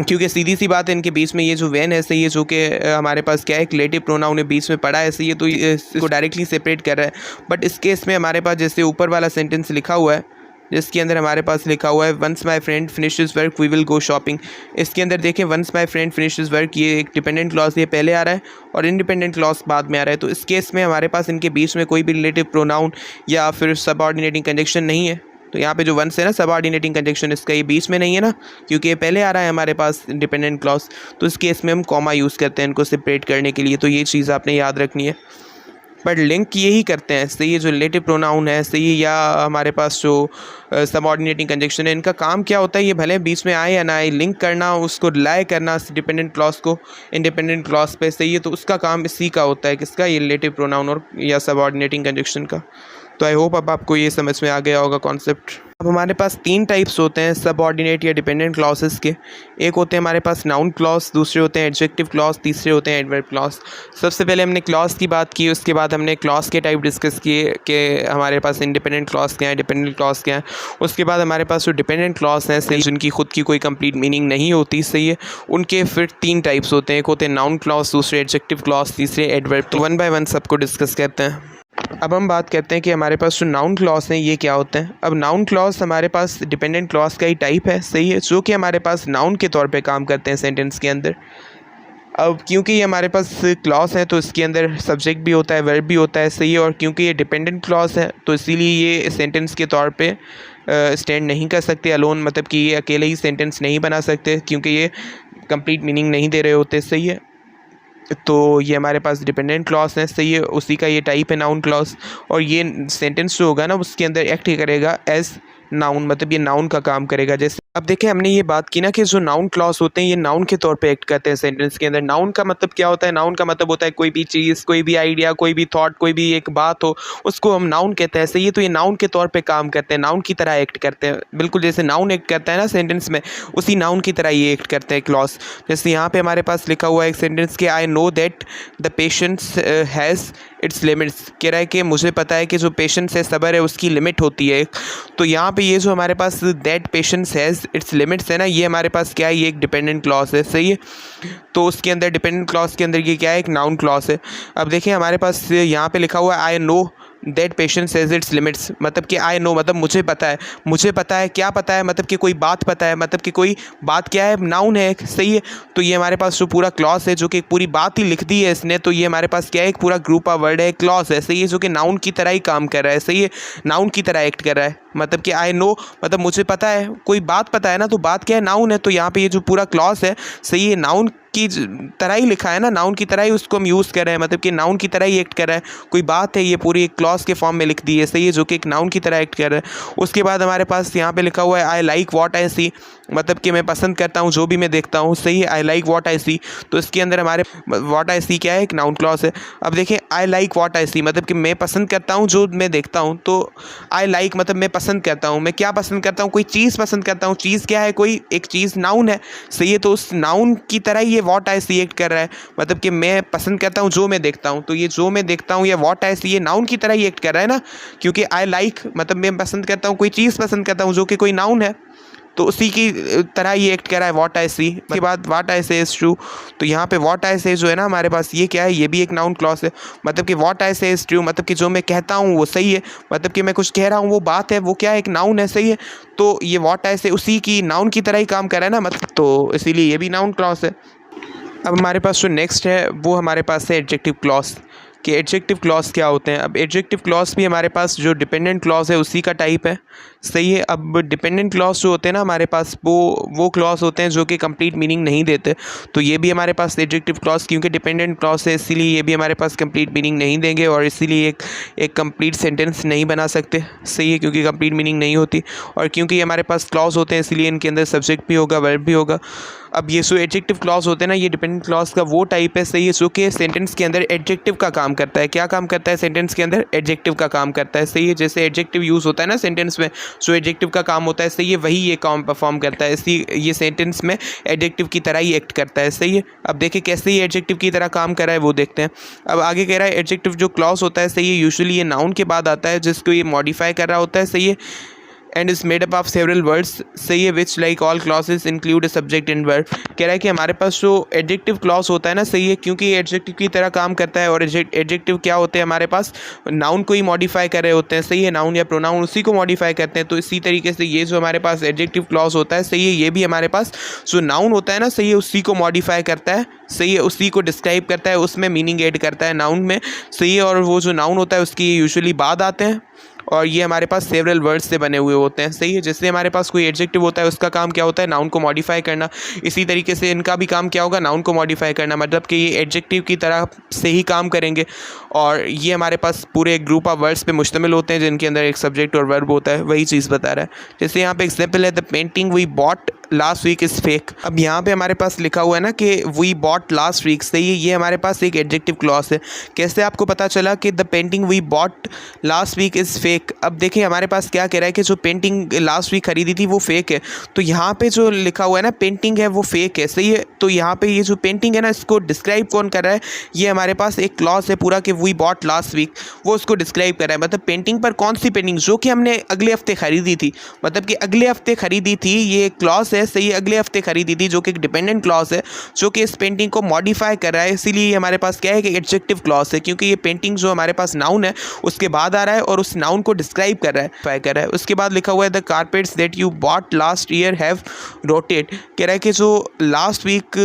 क्योंकि सीधी सी बात है इनके बीच में ये जो वेन है, सही है, जो कि हमारे पास क्या है, एक रिलेटिव प्रोनाउन है, बीच में पड़ा है, सही है, तो इसको डायरेक्टली सेपरेट कर रहा है। बट इस केस में हमारे पास जैसे ऊपर वाला सेंटेंस लिखा हुआ है, जिसके अंदर हमारे पास लिखा हुआ है once my friend finishes work we will go shopping, इसके अंदर देखें once my friend finishes work, ये एक डिपेंडेंट क्लॉज ये पहले आ रहा है और इंडिपेंडेंट क्लॉज बाद में आ रहा है। तो इस केस में हमारे पास इनके बीच में कोई भी रिलेटिव प्रोनाउन या फिर सबऑर्डिनेटिंग कंजंक्शन नहीं है। तो यहाँ पे जो वंस है ना, सबऑर्डिनेटिंग कंजंक्शन, इसका ये बीच में नहीं है ना, क्योंकि ये पहले आ रहा है हमारे पास इंडिपेंडेंट क्लॉज, तो इस केस में हम कॉमा यूज़ करते हैं इनको सेपरेट करने के लिए। तो ये चीज़ आपने याद रखनी है। बट लिंक यही करते हैं, सही है, जो रिलेटिव प्रोनाउन है, सही है, या हमारे पास जो सबऑर्डिनेटिंग कंजंक्शन है, इनका काम क्या होता है, ये भले बीच में आए या ना आए, लिंक करना, उसको रिलाई करना डिपेंडेंट क्लॉज को इंडिपेंडेंट क्लॉज पे, सही है, तो उसका काम इसी का होता है, किसका, ये रिलेटिव प्रोनाउन और या सबऑर्डिनेटिंग कंजंक्शन का। तो आई होप अब आपको ये समझ में आ गया होगा कॉन्सेप्ट। अब हमारे पास 3 टाइप्स होते हैं सबऑर्डिनेट या डिपेंडेंट क्लॉजेस के। एक होते हैं हमारे पास नाउन क्लॉज, दूसरे होते हैं एडजेक्टिव क्लॉज, तीसरे होते हैं एडवर्ब क्लॉज। सबसे पहले हमने क्लॉज की बात की, उसके बाद हमने क्लॉज के टाइप डिस्कस किए कि हमारे पास इंडिपेंडेंट क्लॉज क्या है, डिपेंडेंट क्लॉज क्या है। उसके बाद हमारे पास जो डिपेंडेंट क्लॉज हैं, जिनकी खुद की कोई कंप्लीट मीनिंग नहीं होती, सही है, उनके फिर 3 टाइप्स होते हैं। एक होते हैं नाउन क्लॉज, दूसरे एडजेक्टिव क्लॉज, तीसरे एडवर्ब। तो 1 बाय 1 सबको डिस्कस करते हैं। अब हम बात करते हैं कि हमारे पास जो नाउन क्लॉज हैं ये क्या होते हैं। अब नाउन क्लॉज हमारे पास डिपेंडेंट क्लॉज का ही टाइप है, सही है, जो कि हमारे पास नाउन के तौर पे काम करते हैं सेंटेंस के अंदर। अब क्योंकि ये हमारे पास क्लॉज है तो इसके अंदर सब्जेक्ट भी होता है, वर्ब भी होता है, सही है, और क्योंकि ये डिपेंडेंट क्लॉज है तो इसीलिए ये सेंटेंस के तौर पे स्टैंड नहीं कर सकते अलोन, मतलब कि ये अकेले ही सेंटेंस नहीं बना सकते क्योंकि ये कंप्लीट मीनिंग नहीं दे रहे होते, सही है। तो ये हमारे पास डिपेंडेंट क्लॉज है, सही है, उसी का ये टाइप है नाउन क्लॉज। और ये सेंटेंस जो होगा ना उसके अंदर एक्ट करेगा एज नाउन, मतलब ये नाउन का काम करेगा। जैसे अब देखिए हमने ये बात की ना कि जो नाउन क्लॉज होते हैं ये नाउन के तौर पे एक्ट करते हैं सेंटेंस के अंदर। नाउन का मतलब क्या होता है? नाउन का मतलब होता है कोई भी चीज़, कोई भी आइडिया, कोई भी थॉट, कोई भी एक बात हो, उसको हम नाउन कहते हैं। सही है, तो ये नाउन के तौर पे काम करते हैं, नाउन की तरह एक्ट करते हैं। बिल्कुल जैसे नाउन एक्ट करता है ना सेंटेंस में, उसी नाउन की तरह ये एक्ट करते हैं क्लॉज। जैसे यहाँ पे हमारे पास लिखा हुआ है एक सेंटेंस के, I know that the patience has its limits. कह रहा है कि मुझे पता है कि जो पेशेंस है, सब्र है, उसकी लिमिट होती है। तो यहाँ पे ये जो हमारे पास that patience has its limits है ना, ये हमारे पास क्या है? ये एक डिपेंडेंट क्लॉज है। सही है, तो उसके अंदर डिपेंडेंट क्लॉज के अंदर ये क्या है? एक नाउन क्लॉज है। अब देखिए हमारे पास यहाँ पे लिखा हुआ है I know that patience has its limits. मतलब कि आई नो मतलब मुझे पता है। मुझे पता है, क्या पता है? मतलब कि कोई बात पता है, मतलब कि कोई बात क्या है? नाउन है एक। सही है, तो ये हमारे पास जो पूरा क्लॉज है, जो कि एक पूरी बात ही लिख दी है इसने, तो ये हमारे पास क्या है? एक पूरा ग्रुप ऑफ वर्ड है, क्लॉज है। सही है, जो कि नाउन की तरह ही काम कर रहा है। सही है, नाउन की तरह एक्ट कर रहा है। मतलब कि आई नो मतलब मुझे पता है, कोई बात पता है ना, तो बात क्या है? नाउन है। तो यहाँ पे ये जो पूरा क्लॉज है, सही है, नाउन की तरह ही लिखा है ना, नाउन की तरह ही उसको हम यूज़ कर रहे हैं। मतलब कि नाउन की तरह ही एक्ट कर रहा है। कोई बात है, ये पूरी एक क्लॉज के फॉर्म में लिख दी है। सही है, जो कि एक नाउन की तरह एक्ट कर रहा है। उसके बाद हमारे पास यहाँ पे लिखा हुआ है आई लाइक वॉट आई सी। मतलब कि मैं पसंद करता हूँ जो भी मैं देखता हूँ। सही है, आई लाइक वॉट आई सी। तो इसके अंदर हमारे वॉट आई सी क्या है? एक नाउन क्लॉज है। अब देखें, आई लाइक वॉट आई सी मतलब कि मैं पसंद करता हूँ जो मैं देखता हूँ। तो आई लाइक मतलब मैं पसंद करता हूँ। मैं क्या पसंद करता हूँ? कोई चीज़ पसंद करता हूँ। चीज़ क्या है? कोई एक चीज़, नाउन है। सही है, तो उस नाउन की तरह ही ये वॉट आई सी एक्ट कर रहा है। मतलब कि मैं पसंद करता हूँ जो मैं देखता हूँ। तो ये जो मैं देखता हूँ, ये वॉट आई सी, ये नाउन की तरह ही एक्ट कर रहा है ना, क्योंकि आई लाइक मतलब मैं पसंद करता हूँ, कोई चीज़ पसंद करता हूँ, जो कि कोई नाउन है। तो उसी की तरह ये एक्ट कर रहा है वॉट आई सी। के बाद वॉट आई से इज ट्रू। तो यहाँ पे वॉट आई से जो है ना हमारे पास, ये क्या है? ये भी एक नाउन क्लॉज है। मतलब कि वॉट आई से इज ट्रू मतलब कि जो मैं कहता हूँ वो सही है। मतलब कि मैं कुछ कह रहा हूँ, वो बात है, वो क्या है? एक नाउन है। सही है, तो ये वॉट आई से उसी की नाउन की तरह ही काम कर रहा है ना, मतलब तो इसीलिए ये भी नाउन क्लॉज है। अब हमारे पास जो नेक्स्ट है वो हमारे पास है एडजेक्टिव क्लॉज। कि एडजेक्टिव क्लॉज क्या होते हैं? अब एडजेक्टिव क्लॉज भी हमारे पास जो डिपेंडेंट क्लॉज है उसी का टाइप है। सही है, अब डिपेंडेंट क्लॉज जो होते हैं ना हमारे पास, वो क्लॉज होते हैं जो कि कंप्लीट मीनिंग नहीं देते। तो ये भी हमारे पास एडजेक्टिव क्लॉज, क्योंकि डिपेंडेंट क्लॉज है इसीलिए ये भी हमारे पास कंप्लीट मीनिंग नहीं देंगे, और इसीलिए एक कंप्लीट सेंटेंस नहीं बना सकते। सही है, क्योंकि कंप्लीट मीनिंग नहीं होती, और क्योंकि ये हमारे पास क्लॉज होते हैं इसीलिए इनके अंदर सब्जेक्ट भी होगा, वर्ब भी होगा। अब ये जो एडजेक्टिव क्लॉज होते हैं ना, ये डिपेंडेंट क्लॉज का वो टाइप है। सही है, जो कि सेंटेंस के अंदर एडजेक्टिव का काम करता है। क्या काम करता है? सेंटेंस के अंदर एडजेक्टिव का काम करता है। सही है, जैसे एडजेक्टिव यूज़ होता है ना सेंटेंस में, जो एडजेक्टिव का काम होता है, सही है, वही ये काम परफॉर्म करता है। इसी ये सेंटेंस में एडजेक्टिव की तरह ही एक्ट करता है। सही है, अब देखिए कैसे ये एडजेक्टिव की तरह काम कर रहा है वो देखते हैं। अब आगे कह रहा है एडजेक्टिव जो क्लॉज होता है, सही है, यूजुअली ये नाउन के बाद आता है जिसको ये मॉडिफाई कर रहा होता है। सही है, and is made up of several words. सही है, which like all clauses include a subject and verb. कह रहा है कि हमारे पास जो एडजेक्टिव क्लॉज होता है ना, सही है, क्योंकि ये एडजेक्टिव की तरह काम करता है, और एडजेक्टिव क्या होते हैं हमारे पास? नाउन को ही मॉडिफाई कर रहे होते हैं। सही है, नाउन या प्रोनाउन उसी को मॉडिफाई करते हैं। तो इसी तरीके से ये जो हमारे पास एडजेक्टिव क्लॉज होता है, सही है, ये भी हमारे पास जो नाउन होता है ना, सही है, उसी को मॉडिफाई करता है। सही है, उसी को डिस्क्राइब करता है, उसमें मीनिंग ऐड करता है नाउन में। सही है, और वो जो नाउन होता है उसकी यूजुअली बाद आते हैं, और ये हमारे पास सेवरल वर्ड्स से बने हुए होते हैं। सही है, जैसे हमारे पास कोई एडजेक्टिव होता है उसका काम क्या होता है? नाउन को मॉडिफाई करना। इसी तरीके से इनका भी काम क्या होगा? नाउन को मॉडिफाई करना। मतलब कि ये एडजेक्टिव की तरह से ही काम करेंगे, और ये हमारे पास पूरे एक ग्रुप ऑफ वर्ड्स पे मुश्तमिल होते हैं जिनके अंदर एक सब्जेक्ट और वर्ब होता है। वही चीज़ बता रहा है। जैसे यहाँ पे एग्जाम्पल है, the painting we bought last week is fake. अब यहाँ पे हमारे पास लिखा हुआ है ना कि वी बॉट लास्ट वीक। सही है, ये हमारे पास एक एडजेक्टिव क्लॉज है। कैसे आपको पता चला कि the painting we bought last week is fake? अब देखिए हमारे पास क्या कह रहा है कि जो पेंटिंग लास्ट वीक खरीदी थी वो फेक है। तो यहाँ पे जो लिखा हुआ है ना पेंटिंग है वो फेक है। सही है, तो यहाँ पे ये जो पेंटिंग है ना, इसको डिस्क्राइब कौन कर रहा है? ये हमारे पास एक क्लॉज है पूरा कि वी बॉट लास्ट वीक, वो उसको डिस्क्राइब कर रहा है। मतलब पेंटिंग पर कौन सी पेंटिंग? जो कि हमने अगले हफ्ते खरीदी थी। मतलब कि अगले हफ्ते खरीदी थी, ये क्लॉज है। सही है, अगले हफ्ते खरीदी थी, जो कि एक डिपेंडेंट क्लॉज है, जो कि इस पेंटिंग को मॉडिफाई कर रहा है। इसीलिए हमारे पास क्या है कि एडजेक्टिव क्लॉज है, क्योंकि ये पेंटिंग जो हमारे पास नाउन है उसके बाद आ रहा है और उस नाउन को डिस्क्राइब कर रहा है। उसके बाद लिखा हुआ है the carpets that you bought last year have rotted. कह रहा है कि जो लास्ट वीक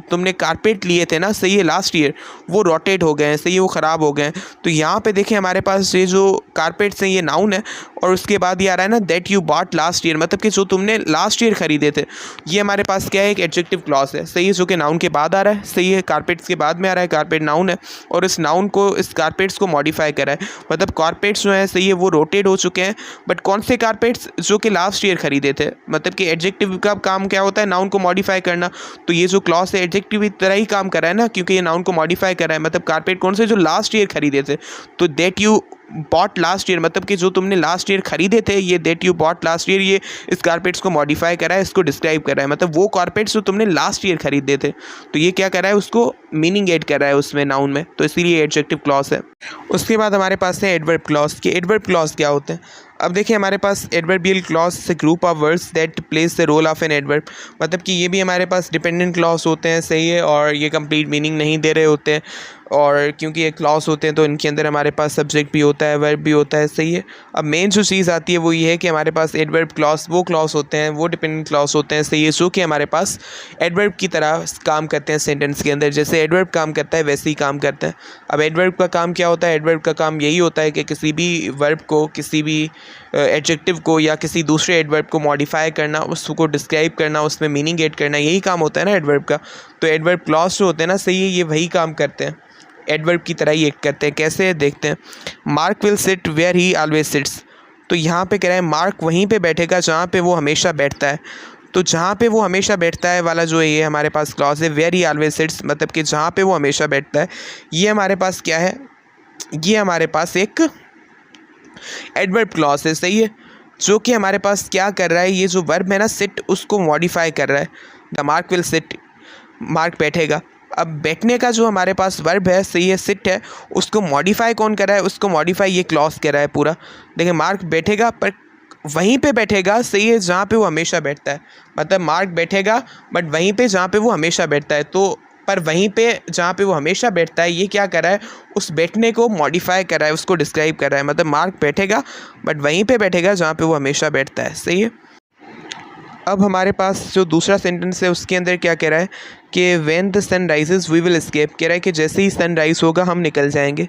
तुमने कारपेट लिए थे ना, सही है, लास्ट ईयर, वो रोटेट हो गए हैं, सही है, वो ख़राब हो गए हैं। तो यहाँ पे देखिए हमारे पास ये जो कारपेट्स हैं ये नाउन है, और उसके बाद ये आ रहा है ना that you bought last year, मतलब कि जो तुमने लास्ट ईयर खरीदे थे। ये हमारे पास क्या है, एक एडजेक्टिव क्लॉज है, सही है, जो कि नाउन के बाद आ रहा है, सही है, कारपेट्स के बाद में आ रहा है, कारपेट नाउन है, और इस नाउन को, इस कारपेट्स को मॉडिफाई करा है, मतलब कारपेट्स जो है सही है वो रोटेट हो चुके हैं, बट कौन से कारपेट्स, जो कि लास्ट ईयर खरीदे थे। मतलब कि एडजेक्टिव का काम क्या होता है, नाउन को मॉडिफाई करना। तो ये जो क्लॉज है एडजेक्टिव की तरह ही काम कर रहा है ना, क्योंकि ये नाउन को मॉडिफाई कर रहा है। मतलब कारपेट कौन से, जो लास्ट ईयर खरीदे थे। तो that you bought last year, मतलब कि जो तुमने लास्ट ईयर खरीदे थे, ये that you bought last year, ये इस कारपेट्स को मॉडिफाई कर रहा है, इसको डिस्क्राइब कर रहा है। मतलब वो कारपेट्स जो तुमने लास्ट ईयर खरीदे थे, तो ये क्या कर रहा है, उसको मीनिंग ऐड कर रहा है उसमें, नाउन में, तो इसीलिए एडजेक्टिव क्लॉज है। उसके बाद हमारे पास है एडवर्ब क्लॉज। के एडवर्ब क्लॉज क्या होते हैं। अब देखिए हमारे पास एडवर्बियल क्लॉज से group of words that place the role of an adverb, मतलब कि ये भी हमारे पास डिपेंडेंट क्लॉज होते हैं, सही है, और ये कंप्लीट मीनिंग नहीं दे रहे होते हैं, और क्योंकि ये क्लॉज होते हैं तो इनके अंदर हमारे पास सब्जेक्ट भी होता है, वर्ब भी होता है, सही है। अब मेन जो चीज़ आती है वो ये है कि हमारे पास एडवर्ब क्लॉज वो क्लॉज होते हैं, वो डिपेंडेंट क्लॉज होते हैं, सही है, जो कि हमारे पास एडवर्ब की तरह काम करते हैं सेंटेंस के अंदर। जैसे एडवर्ब काम करता है वैसे ही काम करता है। अब एडवर्ब का काम क्या होता है, एडवर्ब का काम यही होता है कि किसी भी वर्ब को, किसी भी एडजेक्टिव को या किसी दूसरे एडवर्ब को मॉडिफाई करना, उसको डिस्क्राइब करना, उसमें मीनिंग ऐड करना, यही काम होता है ना एडवर्ब का। तो एडवर्ब क्लॉज जो होते हैं ना, सही है, ये वही काम करते हैं, एडवर्ब की तरह ही एक करते हैं। कैसे, देखते हैं। Mark will sit where he always sits. तो यहाँ पे कह रहा है मार्क वहीं पे बैठेगा जहाँ पे वो हमेशा बैठता है। तो जहाँ पे वो हमेशा बैठता है वाला जो है ये हमारे पास क्लॉज है, वेयर ही ऑलवेज सिट्स, मतलब कि जहाँ पे वो हमेशा बैठता है। ये हमारे पास क्या है, ये हमारे पास एक एडवर्ब क्लॉज है, सही है, जो कि हमारे पास क्या कर रहा है, ये जो वर्ब है ना सिट, उसको मॉडिफाई कर रहा है। The mark will seat, mark बैठेगा। अब बैठने का जो हमारे पास वर्ब है, सही है, सिट है, उसको मॉडिफाई कौन कर रहा है, उसको मॉडिफाई ये क्लॉज कर रहा है पूरा। देखिए मार्क बैठेगा, पर वहीं पे बैठेगा, सही है, जहाँ पे वो हमेशा बैठता है। मतलब मार्क बैठेगा बट वहीं पे जहाँ पे वो हमेशा बैठता है। तो पर वहीं पे जहाँ पे वो हमेशा बैठता है, ये क्या कर रहा है, उस बैठने को मॉडिफाई कर रहा है, उसको डिस्क्राइब कर रहा है। मतलब मार्क बैठेगा बट वहीं पे बैठेगा जहाँ पे वो हमेशा बैठता है, सही है। अब हमारे पास जो दूसरा सेंटेंस है उसके अंदर क्या कह रहा है कि when the sun rises we will escape, कह रहा है कि जैसे ही सन राइज होगा हम निकल जाएंगे।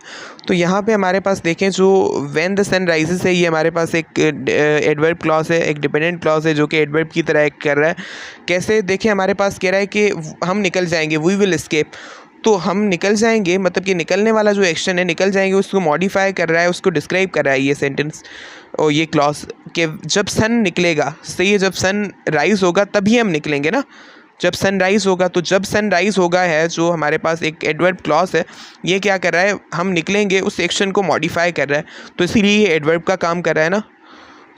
तो यहाँ पे हमारे पास देखें जो व्हेन द सन राइजेस है, ये हमारे पास एक एडवर्ब क्लॉज है, एक डिपेंडेंट क्लॉज है, जो कि एडवर्ब की तरह एक कर रहा है। कैसे, देखें हमारे पास कह रहा है कि हम निकल जाएंगे, वी विल एस्केप। तो हम निकल जाएंगे, मतलब कि निकलने वाला जो एक्शन है, निकल जाएंगे, उसको मॉडिफाई कर रहा है, उसको डिस्क्राइब कर रहा है ये सेंटेंस और ये क्लॉज, कि जब सन निकलेगा, सही है, जब सन राइज होगा तभी हम निकलेंगे ना, जब सन राइज होगा। तो जब सन राइज होगा है जो हमारे पास एक एडवर्ब क्लॉज है, ये क्या कर रहा है, हम निकलेंगे, उस एक्शन को मॉडिफाई कर रहा है। तो इसीलिए ये एडवर्ब का काम कर रहा है ना,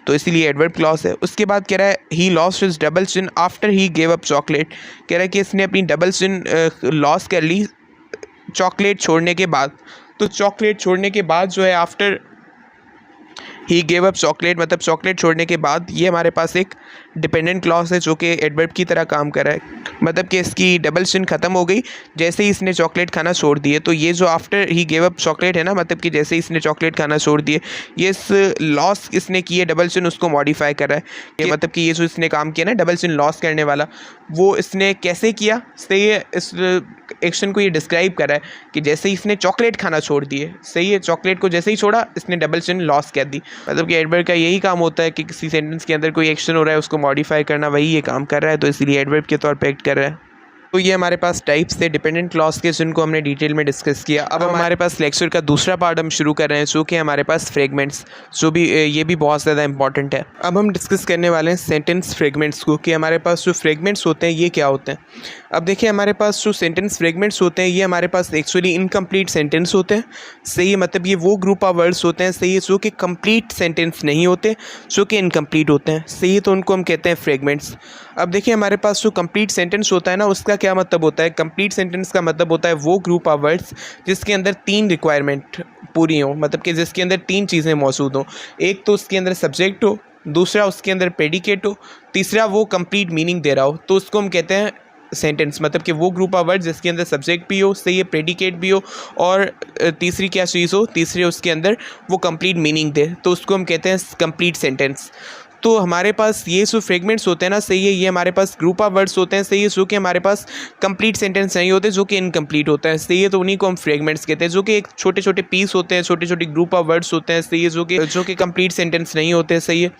तो इसीलिए एडवर्ब क्लॉज है। उसके बाद कह रहा है he lost his double chin after he gave up chocolate, कह रहा है कि इसने अपनी डबल चिन लॉस कर ली चॉकलेट छोड़ने के बाद। तो चॉकलेट छोड़ने के बाद जो है, after he gave up chocolate, मतलब चॉकलेट छोड़ने के बाद, ये हमारे पास एक डिपेंडेंट क्लॉज है जो कि एडवर्ब की तरह काम कर रहा है। मतलब कि इसकी डबल चिन ख़त्म हो गई जैसे ही इसने चॉकलेट खाना छोड़ दिए। तो ये जो after he gave up chocolate है ना, मतलब कि जैसे ही इसने चॉकलेट खाना छोड़ दिए, ये इस लॉस इसने की है डबल चिन, उसको मॉडिफाई कर रहा है। ये मतलब कि ये जो इसने काम किया ना डबल चिन लॉस करने वाला, वो इसने कैसे किया, सही है, इस एक्शन को ये डिस्क्राइब कर रहा है कि जैसे ही इसने चॉकलेट खाना छोड़ दिए, सही है, चॉकलेट को जैसे ही छोड़ा इसने डबल चिन लॉस कर दी। मतलब कि एडवर्ब का यही काम होता है कि किसी सेंटेंस के अंदर कोई एक्शन हो रहा है उसको मॉडिफाई करना, वही ये काम कर रहा है, तो इसीलिए एडवर्ब के तौर पे एक्ट कर रहा है। तो ये हमारे पास टाइप्स थे डिपेंडेंट क्लॉज के, जिनको हमने डिटेल में डिस्कस किया। अब हमारे पास लेक्चर का दूसरा पार्ट हम शुरू कर रहे हैं, जो कि हमारे पास फ्रेगमेंट्स, जो भी ये भी बहुत ज़्यादा इंपॉर्टेंट है। अब हम डिस्कस करने वाले हैं सेंटेंस फ्रेगमेंट्स को, कि हमारे पास जो फ्रेगमेंट्स होते हैं ये क्या होते हैं। अब देखिए हमारे पास जो सेंटेंस फ्रेगमेंट्स होते हैं ये हमारे पास एक्चुअली इनकम्प्लीट सेंटेंस होते हैं, सही है, मतलब ये वो ग्रुप ऑफ वर्ड्स होते हैं, सही है, जो कि कंप्लीट सेंटेंस नहीं होते, जो कि इनकम्प्लीट होते हैं, सही है, तो उनको हम कहते हैं फ्रेगमेंट्स। अब देखिए हमारे पास जो कंप्लीट सेंटेंस होता है ना, उसका क्या मतलब होता है, कंप्लीट सेंटेंस का मतलब होता है वो ग्रुप ऑफ वर्ड्स जिसके अंदर 3 रिक्वायरमेंट पूरी हो, मतलब कि जिसके अंदर 3 चीज़ें मौजूद हों। एक तो उसके अंदर सब्जेक्ट हो, दूसरा उसके अंदर प्रेडिकेट हो, तीसरा वो कंप्लीट मीनिंग दे रहा हो, तो उसको हम कहते हैं सेंटेंस। मतलब कि वो ग्रुप ऑफ वर्ड जिसके अंदर सब्जेक्ट भी हो, सही है, प्रेडिकेट भी हो, और तीसरी क्या चीज़ हो, तीसरे उसके अंदर वो कंप्लीट मीनिंग दे, तो उसको हम कहते हैं कंप्लीट सेंटेंस। तो हमारे पास ये जो फ्रेगमेंट्स होते हैं ना, सही है, ये हमारे पास ग्रुप ऑफ वर्ड्स होते हैं, सही है, जो कि हमारे पास कंप्लीट सेंटेंस नहीं होते, जो कि इनकम्प्लीट होता है, सही है। तो उन्हीं को हम फ्रेगमेंट्स कहते हैं, जो कि एक छोटे छोटे पीस होते हैं, छोटे छोटे ग्रुप ऑफ वर्ड्स होते हैं, सही है, जो कि कंप्लीट सेंटेंस नहीं होते, सही है,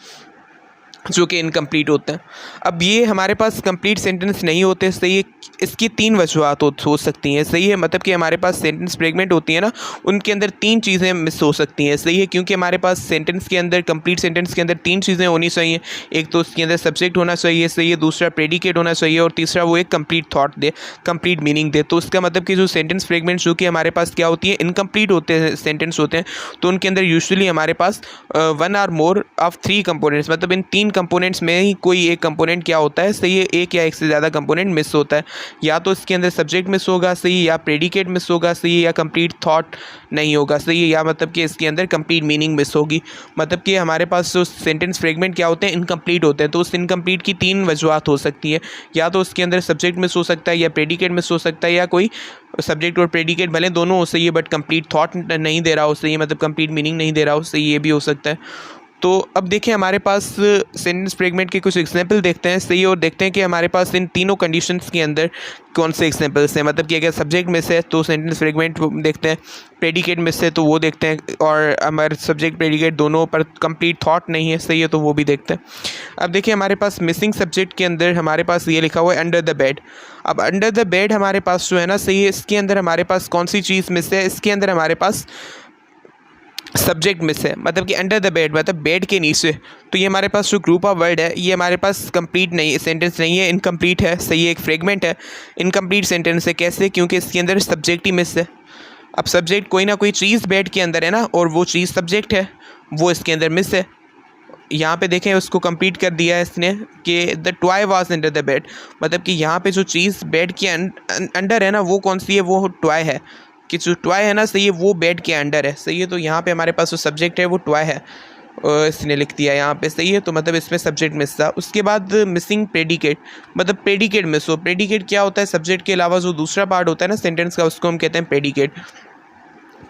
जो कि इनकम्प्लीट होते हैं। अब ये हमारे पास कंप्लीट सेंटेंस नहीं होते, सही है, इसकी तीन वजूहत हो सकती हैं, सही है, मतलब कि हमारे पास सेंटेंस फ्रेगमेंट होती है ना, उनके अंदर तीन चीज़ें मिस हो सकती हैं, सही है, क्योंकि हमारे पास सेंटेंस के अंदर, कंप्लीट सेंटेंस के अंदर तीन चीज़ें होनी चाहिए। एक तो उसके अंदर सब्जेक्ट होना चाहिए, सही है, दूसरा प्रेडिकेट होना चाहिए, और तीसरा वो एक complete thought they, complete meaning दे। तो उसका मतलब कि जो सेंटेंस फ्रेगमेंट्स जो कि हमारे पास क्या होती है, इनकम्प्लीट होते हैं, सेंटेंस होते हैं, तो उनके अंदर यूजुअली हमारे पास one or more of three components, मतलब इन तीन कंपोनेंट्स में ही कोई एक कंपोनेंट क्या होता है, सही है, एक या एक से ज़्यादा कंपोनेंट मिस होता है। या तो इसके अंदर सब्जेक्ट मिस होगा, सही है, या प्रेडिकेट मिस होगा, सही है, या कंप्लीट थॉट नहीं होगा, सही है, या मतलब कि इसके अंदर कंप्लीट मीनिंग मिस होगी। मतलब कि हमारे पास जो सेंटेंस फ्रेगमेंट क्या होते हैं, इनकम्प्लीट होते हैं। तो उस इनकम्प्लीट की तीन वजूहत हो सकती है, या तो उसके अंदर सब्जेक्ट मिस हो सकता है, या प्रेडिकेट मिस हो सकता है, या कोई सब्जेक्ट और प्रेडिकेट भले दोनों हो, सही है, बट कंप्लीट थॉट नहीं दे रहा हो, सही है, मतलब कंप्लीट मीनिंग नहीं दे रहा हो, सही, ये भी हो सकता है। तो अब देखें हमारे पास सेंटेंस फ्रेगमेंट के कुछ एग्जांपल देखते हैं, सही, और देखते हैं कि हमारे पास इन तीनों कंडीशंस के अंदर कौन से एग्जांपल्स हैं। मतलब कि अगर सब्जेक्ट में से तो सेंटेंस फ्रेगमेंट देखते हैं, प्रेडिकेट में से तो वो देखते हैं, और हमारे सब्जेक्ट प्रेडिकेट दोनों पर कंप्लीट थॉट नहीं है, सही है, तो वो भी देखते हैं। अब देखिए हमारे पास मिसिंग सब्जेक्ट के अंदर हमारे पास ये लिखा हुआ है अंडर द बेड। अब अंडर द बेड हमारे पास जो है ना, सही है, इसके अंदर हमारे पास कौन सी चीज़ मिस है, इसके अंदर हमारे पास सब्जेक्ट मिस है, मतलब कि अंडर द बेड मतलब बेड के नीचे। तो ये हमारे पास जो ग्रुप ऑफ वर्ड है, ये हमारे पास कंप्लीट नहीं, सेंटेंस नहीं है, इनकम्प्लीट है, सही है, एक फ्रेगमेंट है, इनकम्प्लीट सेंटेंस है। कैसे? क्योंकि इसके अंदर सब्जेक्ट ही मिस है। अब सब्जेक्ट कोई ना कोई चीज़ बेड के अंदर है ना, और वो चीज़ सब्जेक्ट है, वो इसके अंदर मिस है। यहाँ पे देखें, उसको कंप्लीट कर दिया है इसने कि the toy was under the bed, मतलब कि यहाँ पे जो चीज़ बेड के अंडर है ना, वो कौन सी है, वो टॉय है, कि जो टॉय है ना, सही है, वो बेड के अंडर है, सही है। तो यहाँ पे हमारे पास जो सब्जेक्ट है वो टॉय है, इसने लिख दिया यहाँ पे, सही है। तो मतलब इसमें सब्जेक्ट मिस था। उसके बाद मिसिंग प्रेडिकेट, मतलब प्रेडिकेट मिस हो। प्रेडिकेट क्या होता है, सब्जेक्ट के अलावा जो दूसरा पार्ट होता है ना सेंटेंस का, उसको हम कहते हैं प्रेडिकेट।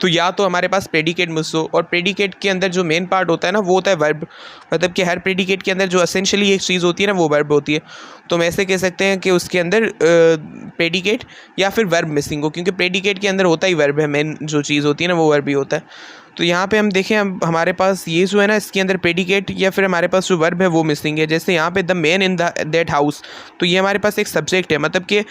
तो या तो हमारे पास प्रेडिकेट मिस हो, और प्रेडिकेट के अंदर जो मेन पार्ट होता है ना, वो होता है वर्ब, मतलब कि हर प्रेडिकेट के अंदर जो एसेंशियली एक चीज़ होती है ना, वो वर्ब होती है। तो हम ऐसे कह सकते हैं कि उसके अंदर प्रेडिकेट या फिर वर्ब मिसिंग हो, क्योंकि प्रेडिकेट के अंदर होता ही वर्ब है, मेन जो चीज़ होती है ना, वो वर्ब ही होता है। तो यहाँ पे हम देखें, हमारे पास ये जो है ना, इसके अंदर प्रेडिकेट या फिर हमारे पास जो वर्ब है वो मिसिंग है। जैसे यहाँ पे the man in that house, तो ये हमारे पास एक सब्जेक्ट है, मतलब कि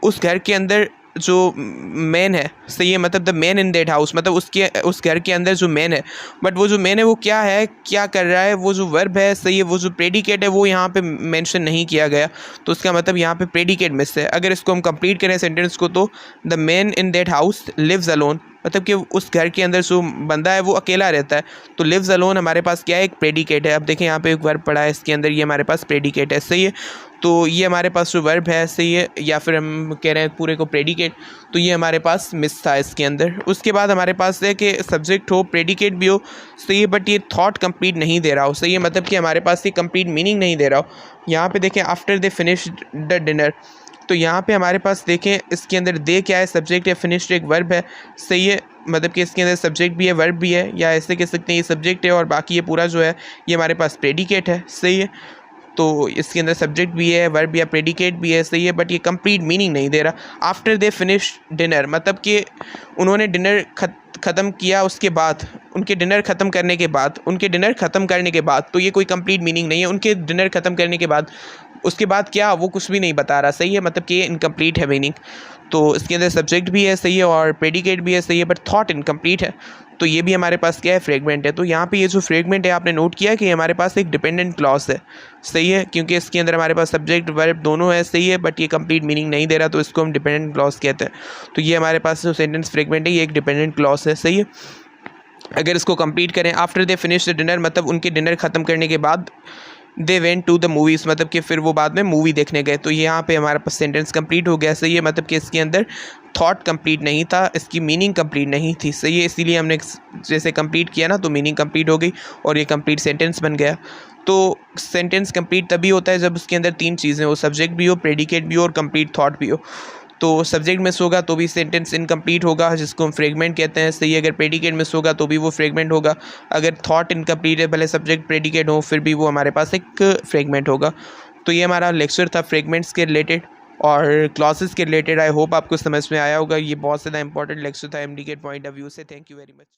उस घर के अंदर जो मैन है, सही है, मतलब the man in that house, मतलब उस घर के अंदर जो मैन है, बट वो जो मैन है वो क्या है, क्या कर रहा है, वो जो वर्ब है, सही है, वो जो प्रेडिकेट है वो यहाँ पे मेंशन नहीं किया गया। तो उसका मतलब यहाँ पे प्रेडिकेट मिस है। अगर इसको हम कंप्लीट करें सेंटेंस को, तो the man in that house lives alone, मतलब कि उस घर के अंदर जो बंदा है वो अकेला रहता है। तो लिव्स अलोन हमारे पास क्या है, एक प्रेडिकेट है। अब देखें यहाँ पे एक वर्ब पड़ा है इसके अंदर, ये हमारे पास प्रेडिकेट है, सही है। तो ये हमारे पास जो वर्ब है, सही है, या फिर हम कह रहे हैं पूरे को प्रेडिकेट, तो ये हमारे पास मिस था इसके अंदर। उसके बाद हमारे पास है कि सब्जेक्ट हो, प्रेडिकेट भी हो, सही है, बट ये थॉट कंप्लीट नहीं दे रहा हो, सही है, मतलब कि हमारे पास ये कंप्लीट मीनिंग नहीं दे रहा हो। यहाँ पे देखें after they finish the dinner, तो यहाँ पे हमारे पास देखें इसके अंदर दे क्या है, सब्जेक्ट है, फिनिश्ड एक वर्ब है, सही है, मतलब कि इसके अंदर सब्जेक्ट भी है, वर्ब भी है, या ऐसे कह सकते हैं ये सब्जेक्ट है और बाकी ये पूरा जो है ये हमारे पास प्रेडिकेट है, सही है। तो इसके अंदर सब्जेक्ट भी है, वर्ब या प्रेडिकेट भी है, सही है, बट ये कंप्लीट मीनिंग नहीं दे रहा। आफ्टर दे फिनिश डिनर, मतलब कि उन्होंने डिनर ख़त्म किया, उसके बाद उनके डिनर ख़त्म करने के बाद, उनके डिनर ख़त्म करने के बाद, तो ये कोई कंप्लीट मीनिंग नहीं है। उनके डिनर ख़त्म करने के बाद, उसके बाद क्या, वो कुछ भी नहीं बता रहा, सही है, मतलब कि ये इनकम्प्लीट है मीनिंग। तो इसके अंदर सब्जेक्ट भी है, सही है, और प्रेडिकेट भी है, सही है, बट थॉट इनकम्प्लीट है। तो ये भी हमारे पास क्या है, फ्रेगमेंट है। तो यहाँ पे ये जो फ्रेगमेंट है, आपने नोट किया कि हमारे पास एक डिपेंडेंट क्लॉज है, सही है, क्योंकि इसके अंदर हमारे पास सब्जेक्ट वर्ब दोनों है, सही है, बट ये कंप्लीट मीनिंग नहीं दे रहा, तो इसको हम डिपेंडेंट क्लॉज कहते हैं। तो ये हमारे पास जो सेंटेंस फ्रेगमेंट है, ये एक डिपेंडेंट क्लॉज है, सही है। अगर इसको कंप्लीट करें, after they finish the dinner, मतलब उनके डिनर ख़त्म करने के बाद, they went to the movies, मतलब कि फिर वो बाद में मूवी देखने गए। तो यहाँ पे हमारे पास सेंटेंस कंप्लीट हो गया, सही है, मतलब कि इसके अंदर थॉट कंप्लीट नहीं था, इसकी मीनिंग कंप्लीट नहीं थी, सही है, इसीलिए हमने जैसे कंप्लीट किया ना, तो मीनिंग कंप्लीट हो गई और ये कंप्लीट सेंटेंस बन गया। तो सेंटेंस कंप्लीट तभी होता है जब उसके अंदर तीन चीज़ें हो, सब्जेक्ट भी हो, प्रेडिकेट भी हो और कंप्लीट थॉट भी हो। तो सब्जेक्ट मिस होगा तो भी सेंटेंस इनकम्प्लीट होगा, जिसको हम फ्रेगमेंट कहते हैं। सही, अगर प्रेडिकेट मिस होगा तो भी वो फ्रेगमेंट होगा। अगर थॉट इनकम्प्लीट है, भले सब्जेक्ट प्रेडिकेट हो, फिर भी वो हमारे पास एक फ्रेगमेंट होगा। तो ये हमारा लेक्चर था फ्रेगमेंट्स के रिलेटेड और क्लॉसेस के रिलेटेड। आई होप आपको समझ में आया होगा। ये बहुत ज़्यादा इंपॉर्टेंट लेक्चर था एमडी के पॉइंट ऑफ व्यू से। Thank you very much.